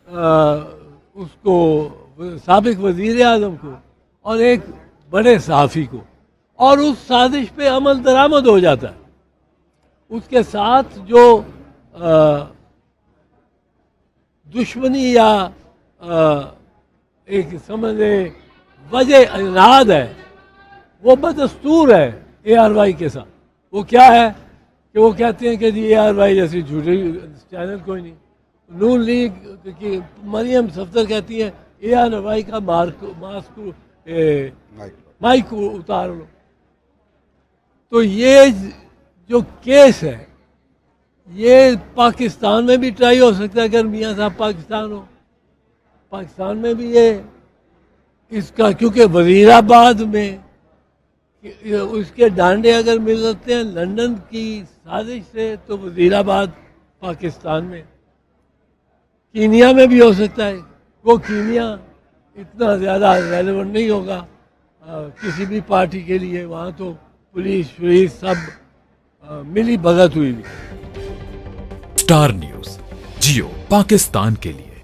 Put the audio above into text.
उसको साबिक वजीर आज़म को और एक बड़े सहाफ़ी को, और उस साजिश पे अमल दरामद हो जाता है। उसके साथ जो दुश्मनी या एक समझ वजह इनाद है, वो बदस्तूर है ARY के साथ। वो क्या है कि वो कहते हैं कि जी ARY जैसी झूठी चैनल कोई नहीं। नून लीग की मरियम सफदर कहती है ARY का माइक उतार लो। तो ये जो केस है ये पाकिस्तान में भी ट्राई हो सकता है अगर मियाँ साहब पाकिस्तान हो। पाकिस्तान में भी ये इसका, क्योंकि वजीराबाद में उसके डांडे अगर मिलते हैं लंदन की साजिश से, तो वजीराबाद पाकिस्तान में, कीनिया में भी हो सकता है। वो कीनिया इतना ज़्यादा रेलेवेंट नहीं होगा किसी भी पार्टी के लिए, वहाँ तो पुलिस सब मिली भगत हुई भी। स्टार न्यूज़, जियो पाकिस्तान के लिए।